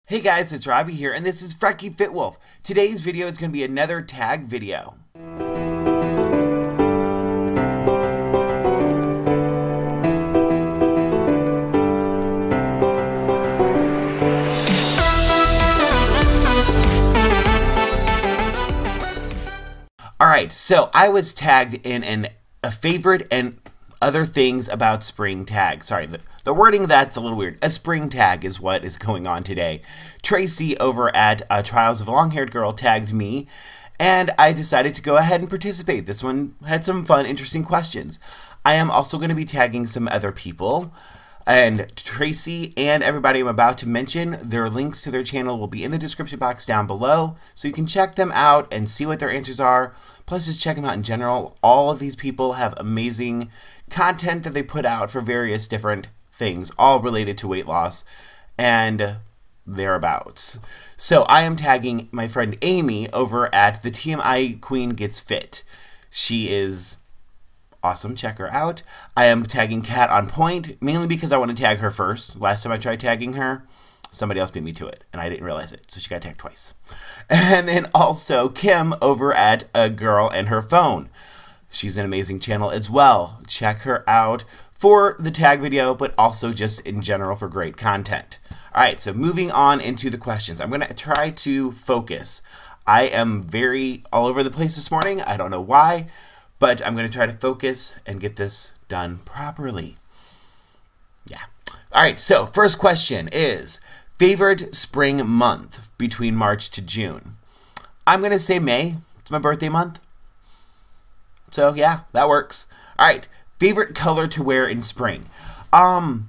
Hey guys, it's Robbie here, and this is FrekiFitWolf. Today's video is going to be another tag video. Alright, so I was tagged in a favorite and other things about spring tag. Sorry, the wording that's a little weird. A spring tag is what is going on today. Tracy over at Trials of a Long-Haired Girl tagged me, and I decided to go ahead and participate. This one had some fun, interesting questions. I am also going to be tagging some other people, and Tracy and everybody I'm about to mention, their links to their channel will be in the description box down below, so you can check them out and see what their answers are. Plus, just check them out in general. All of these people have amazing content that they put out for various different things, all related to weight loss and thereabouts. So I am tagging my friend Amy over at the Teami Queen Gets Fit. She is awesome. Check her out. I am tagging Kat on Point, mainly because I want to tag her first. Last time I tried tagging her, somebody else beat me to it, and I didn't realize it, so she got tagged twice. And then also Kim over at A Girl and Her Phone. She's an amazing channel as well. Check her out for the tag video, but also just in general for great content. Alright, so moving on into the questions. I'm going to try to focus. I am very all over the place this morning. I don't know why, but I'm going to try to focus and get this done properly. Yeah. Alright, so first question is, favorite spring month between March to June? I'm going to say May. It's my birthday month. So yeah, that works. Alright, favorite color to wear in spring? I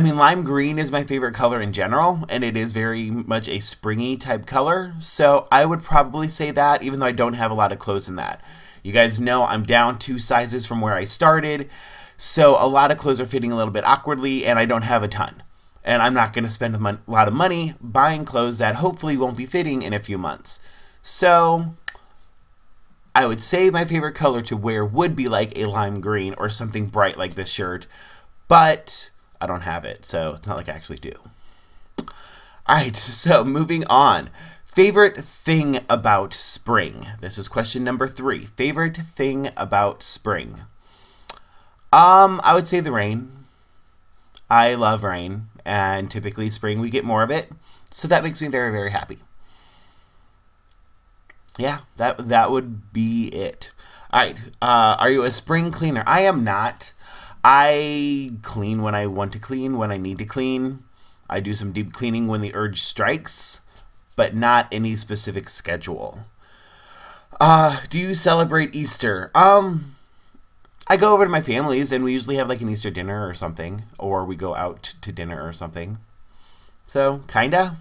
mean, lime green is my favorite color in general, and it is very much a springy type color, so I would probably say that, even though I don't have a lot of clothes in that. You guys know I'm down 2 sizes from where I started, so a lot of clothes are fitting a little bit awkwardly, and I don't have a ton. And I'm not going to spend a lot of money buying clothes that hopefully won't be fitting in a few months. So I would say my favorite color to wear would be like a lime green or something bright like this shirt, but I don't have it, so it's not like I actually do. Alright, so moving on. Favorite thing about spring? This is question number 3. Favorite thing about spring? I would say the rain. I love rain, and typically spring we get more of it, so that makes me very, very happy. Yeah, that would be it. Alright, are you a spring cleaner? I am not. I clean when I want to clean, when I need to clean. I do some deep cleaning when the urge strikes, but not any specific schedule. Do you celebrate Easter? I go over to my family's, and we usually have like an Easter dinner or something, or we go out to dinner or something. So, kinda,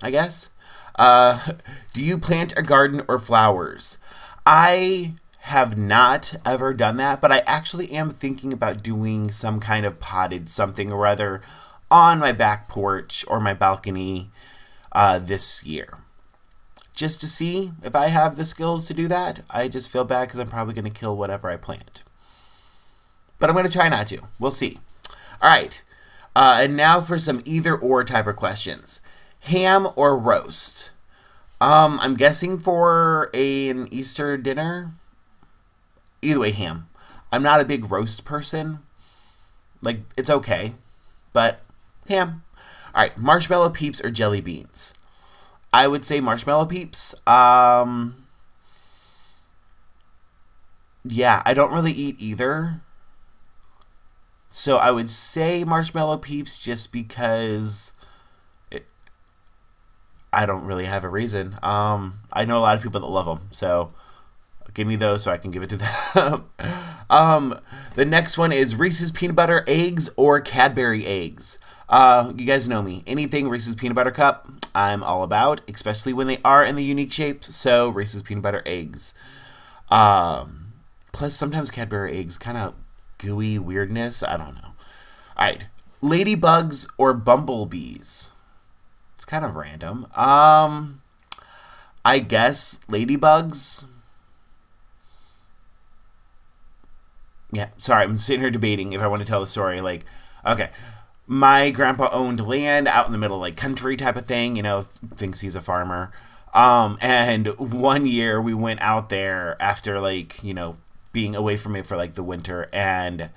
I guess. Do you plant a garden or flowers? I have not ever done that, but I actually am thinking about doing some kind of potted something or other on my back porch or my balcony this year. Just to see if I have the skills to do that. I just feel bad because I'm probably going to kill whatever I plant. But I'm going to try not to. We'll see. Alright, and now for some either or type of questions. Ham or roast? I'm guessing for an Easter dinner. Either way, ham. I'm not a big roast person. Like, it's okay, but ham. Alright, Marshmallow Peeps or jelly beans? I would say Marshmallow Peeps. Yeah, I don't really eat either. So I would say Marshmallow Peeps just because I don't really have a reason. I know a lot of people that love them, so give me those so I can give it to them. The next one is Reese's Peanut Butter Eggs or Cadbury Eggs. You guys know me. Anything Reese's Peanut Butter Cup, I'm all about, especially when they are in the unique shapes. So Reese's Peanut Butter Eggs. Plus sometimes Cadbury Eggs kind of gooey weirdness. I don't know. Alright. Ladybugs or Bumblebees? It's kind of random. I guess Ladybugs. Yeah, sorry, I'm sitting here debating if I want to tell the story. Like, okay, my grandpa owned land out in the middle, like country type of thing, you know, thinks he's a farmer. And one year we went out there after, like, you know, being away from it for like the winter, and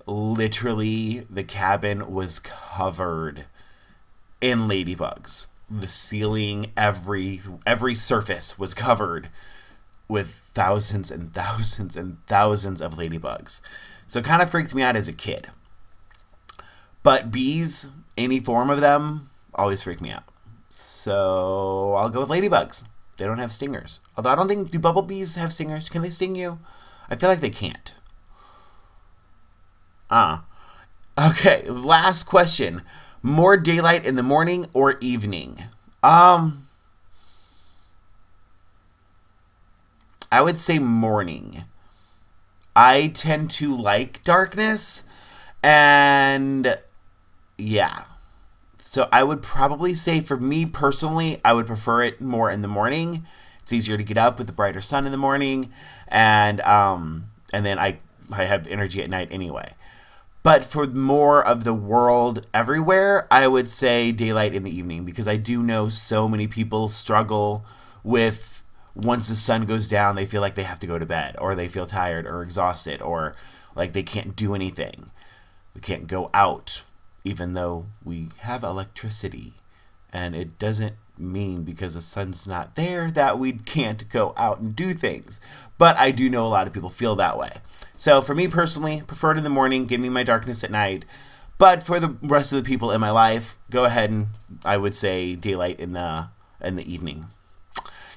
literally the cabin was covered in ladybugs. The ceiling, every surface was covered with thousands and thousands and thousands of ladybugs. So it kind of freaked me out as a kid. But bees, any form of them, always freak me out. So I'll go with ladybugs. They don't have stingers. Although I don't think, do bumblebees have stingers? Can they sting you? I feel like they can't. Okay, last question. More daylight in the morning or evening? I would say morning. I tend to like darkness, and yeah. So I would probably say, for me personally, I would prefer it more in the morning. It's easier to get up with the brighter sun in the morning, and then I have energy at night anyway. But for more of the world everywhere, I would say daylight in the evening, because I do know so many people struggle with, once the sun goes down, they feel like they have to go to bed, or they feel tired or exhausted, or like they can't do anything. They can't go out, even though we have electricity. And it doesn't mean because the sun's not there that we can't go out and do things. But I do know a lot of people feel that way. So for me personally, prefer it in the morning, give me my darkness at night. But for the rest of the people in my life, go ahead and I would say daylight in the evening.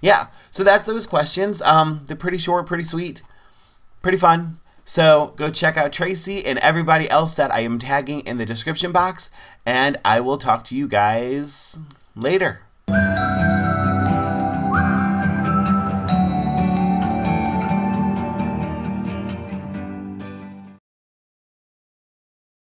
Yeah, so that's those questions. They're pretty short, pretty sweet, pretty fun. So go check out Tracy and everybody else that I am tagging in the description box, and I will talk to you guys later.